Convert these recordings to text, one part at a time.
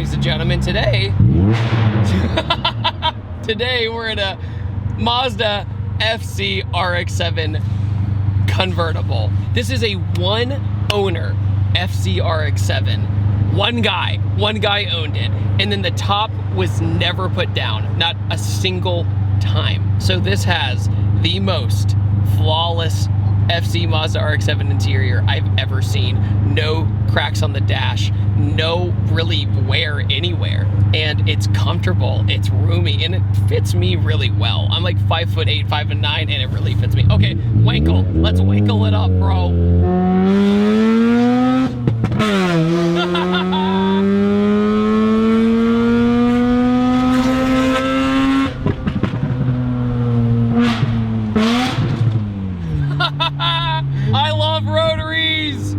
ladies and gentlemen. Today, today we're in a Mazda RX-7 convertible. This is a one-owner RX-7. One guy owned it, and then the top was never put down, not a single time. So this has the most flawless Mazda RX-7 interior I've ever seen. No cracks on the dash, no really wear anywhere, and it's comfortable, it's roomy, and it fits me really well. I'm like 5'8", 5'9", and it really fits me. Okay, wankle, let's wankle it up, bro. I love rotaries!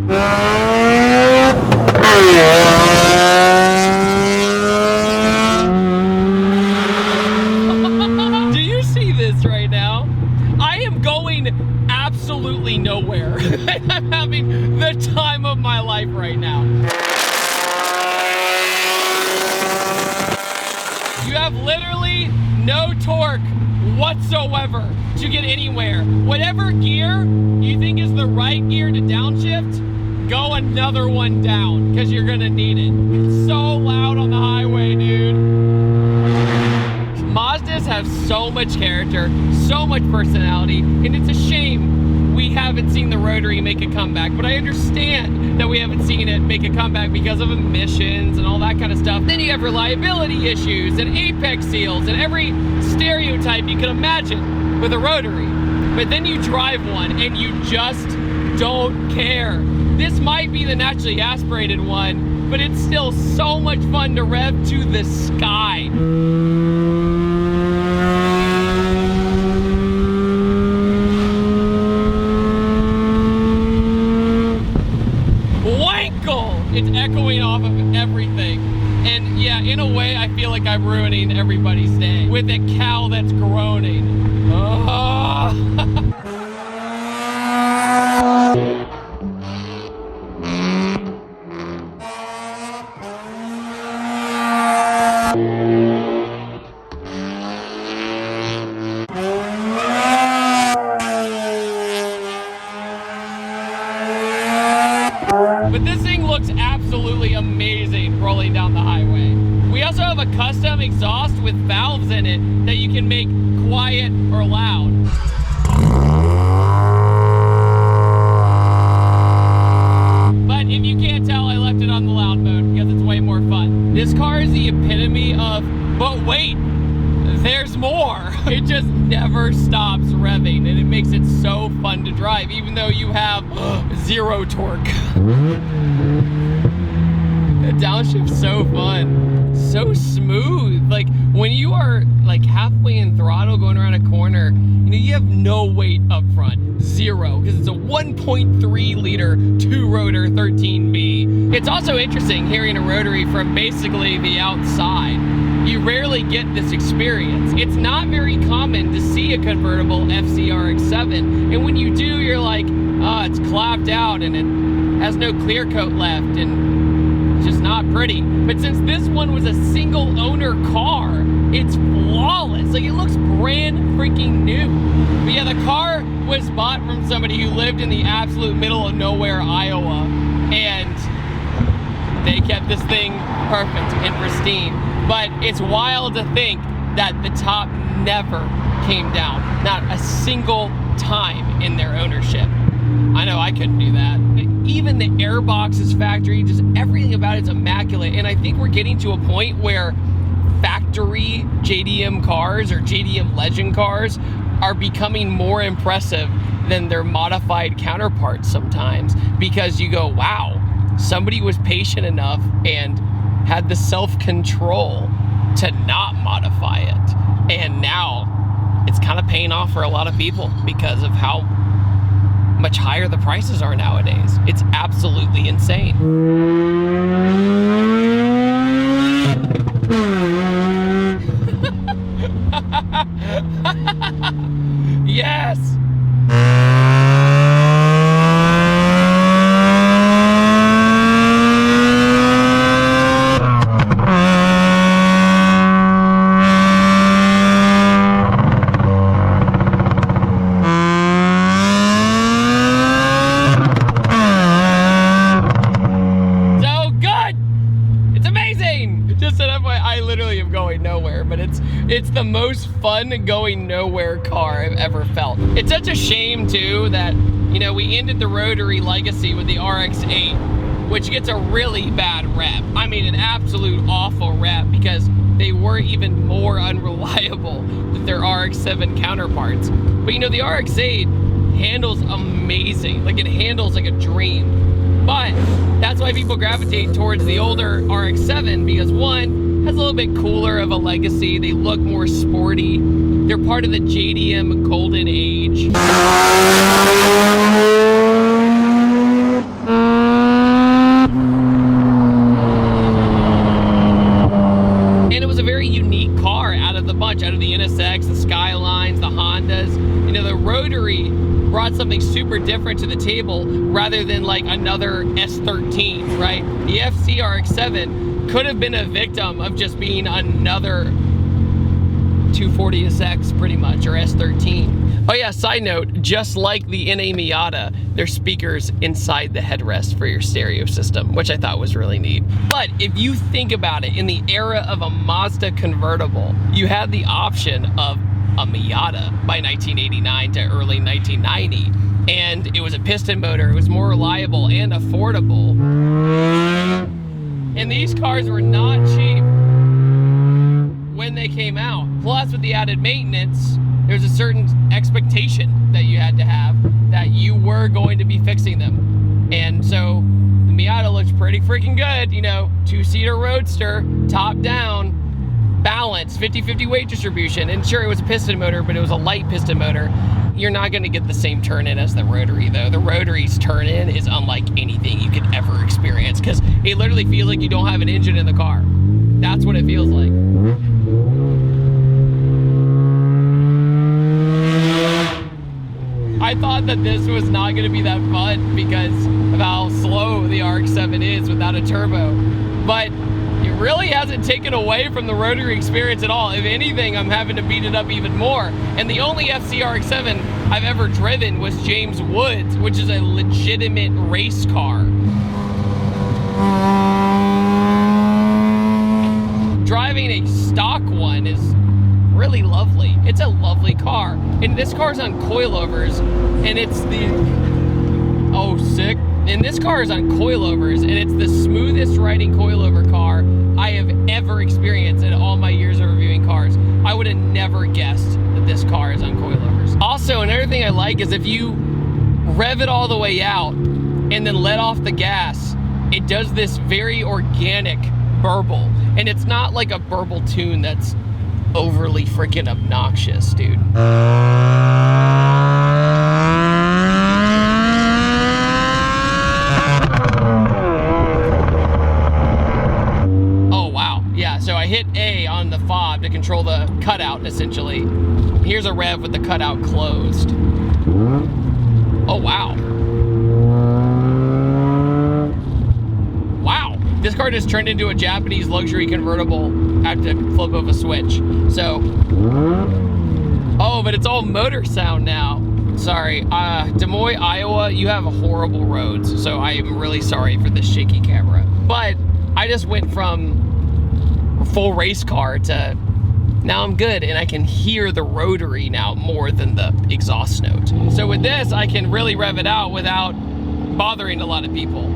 Do you see this right now? I am going absolutely nowhere. I'm having the time of my life right now. You have literally no torque whatsoever to get anywhere. Whatever gear you think is the right gear to downshift, go another one down, because you're gonna need it. It's so loud on the highway, dude. Mazdas have so much character, so much personality, and it's a shame we haven't seen the Rotary make a comeback, but I understand that we haven't seen it make a comeback because of emissions and all that kind of stuff. Then you have reliability issues and apex seals and every stereotype you can imagine with a Rotary. But then you drive one and you just don't care. This might be the naturally aspirated one, but it's still so much fun to rev to the sky. It's echoing off of everything. And yeah, in a way, I feel like I'm ruining everybody's day with a cow that's groaning. Oh. But this thing looks absolutely amazing rolling down the highway. We also have a custom exhaust with valves in it that you can make quiet or loud. But if you can't tell, I left it on the loud mode because it's way more fun. This car is the epitome of, but wait, there's more. It just never stops revving, and it makes it so fun to drive, even though you have zero torque. The downshift's so fun, so smooth. Like when you are like halfway in throttle going around a corner, you know, you have no weight up front, zero, because it's a 1.3 liter two-rotor 13B. It's also interesting hearing a Rotary from basically the outside. You rarely get this experience. It's not very common to see a convertible RX-7, and when you do, you're like, oh, it's clapped out and it has no clear coat left and it's just not pretty. But since this one was a single owner car, it's flawless. Like, it looks brand freaking new. But yeah, the car was bought from somebody who lived in the absolute middle of nowhere, Iowa, and they kept this thing perfect and pristine. But it's wild to think that the top never came down, not a single time in their ownership. I know I couldn't do that. Even the airbox is factory, just everything about it's immaculate. And I think we're getting to a point where factory JDM cars or JDM Legend cars are becoming more impressive than their modified counterparts sometimes, because you go, wow, somebody was patient enough and had the self-control to not modify it. And now it's kind of paying off for a lot of people because of how much higher the prices are nowadays. It's absolutely insane. Yes! train. Just an FYI, I literally am going nowhere, but it's the most fun going nowhere car I've ever felt. It's such a shame too that, you know, we ended the Rotary legacy with the RX-8, which gets a really bad rep. I mean, an absolute awful rep because they were even more unreliable than their RX-7 counterparts. But you know, the RX-8 handles amazing. Like, it handles like a dream. But that's why people gravitate towards the older RX-7 because one, has a little bit cooler of a legacy. They look more sporty. They're part of the JDM golden age. And it was a very unique car out of the bunch, out of the NSX, the Skylines, the Hondas. You know, the Rotary brought something super different to the table rather than like another S13, right? The FC RX-7 could have been a victim of just being another 240SX pretty much, or S13. Oh yeah, side note, just like the NA Miata, there's speakers inside the headrest for your stereo system, which I thought was really neat. But if you think about it, in the era of a Mazda convertible, you had the option of a Miata by 1989 to early 1990. And it was a piston motor, it was more reliable and affordable. And these cars were not cheap when they came out. Plus, with the added maintenance, there's a certain expectation that you had to have that you were going to be fixing them. And so the Miata looks pretty freaking good, you know, 2-seater roadster, top down, balance, 50-50 weight distribution. And sure, it was a piston motor, but it was a light piston motor. You're not gonna get the same turn-in as the Rotary though. The Rotary's turn-in is unlike anything you could ever experience because it literally feels like you don't have an engine in the car. That's what it feels like. I thought that this was not gonna be that fun because of how slow the RX-7 is without a turbo. But it really hasn't taken away from the Rotary experience at all. If anything, I'm having to beat it up even more. And the only FC RX-7 I've ever driven was James Wood's, which is a legitimate race car. Driving a stock one is really lovely. It's a lovely car. And this car's on coilovers, and it's the, oh, sick. And this car is on coilovers, and it's the smoothest riding coilover car I have ever experienced in all my years of reviewing cars. I would have never guessed that this car is on coilovers. Also, another thing I like is if you rev it all the way out and then let off the gas, it does this very organic burble. And it's not like a burble tune that's overly freaking obnoxious, dude. So I hit A on the fob to control the cutout, essentially. Here's a rev with the cutout closed. Oh, wow. Wow. This car just turned into a Japanese luxury convertible at the flip of a switch. So, oh, but it's all motor sound now. Sorry, Des Moines, Iowa, you have horrible roads. So I am really sorry for this shaky camera. But I just went from full race car to now I'm good, and I can hear the Rotary now more than the exhaust note. So with this, I can really rev it out without bothering a lot of people.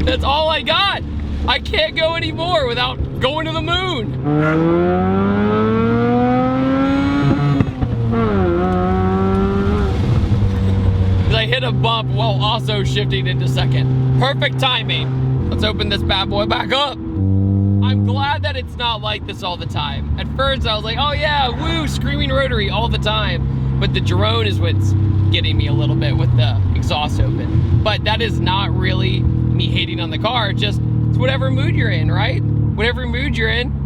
That's all I got. I can't go anymore without going to the moon. I hit a bump while also shifting into second. Perfect timing. Let's open this bad boy back up. I'm glad that it's not like this all the time. At first I was like, oh yeah, woo, screaming Rotary all the time. But the drone is what's getting me a little bit with the exhaust open. But that is not really me hating on the car. Just, it's whatever mood you're in, right? Whatever mood you're in,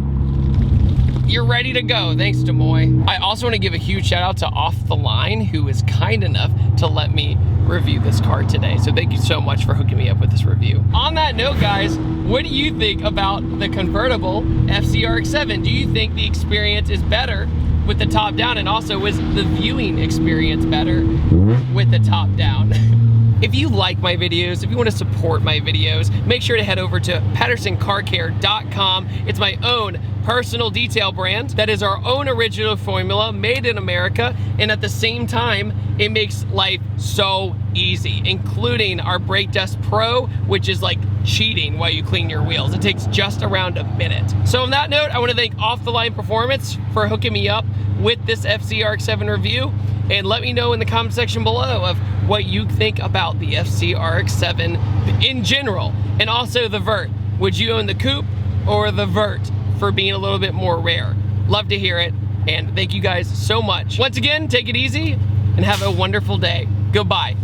you're ready to go. Thanks, Des Moines. I also want to give a huge shout out to Off the Line, who is kind enough to let me review this car today. So thank you so much for hooking me up with this review. On that note, guys, what do you think about the convertible FC RX-7? Do you think the experience is better with the top down? And also, was the viewing experience better with the top down? If you like my videos, if you want to support my videos, make sure to head over to pattersoncarcare.com. It's my own personal detail brand that is our own original formula made in America, and at the same time it makes life so easy, including our Brake Dust Pro, which is like cheating while you clean your wheels. It takes just around a minute. So on that note, I want to thank Off the Line Performance for hooking me up with this FC RX-7 review, and let me know in the comment section below of what you think about the FC RX-7 in general, and also the Vert. Would you own the coupe or the Vert for being a little bit more rare? Love to hear it, and thank you guys so much. Once again, take it easy and have a wonderful day. Goodbye.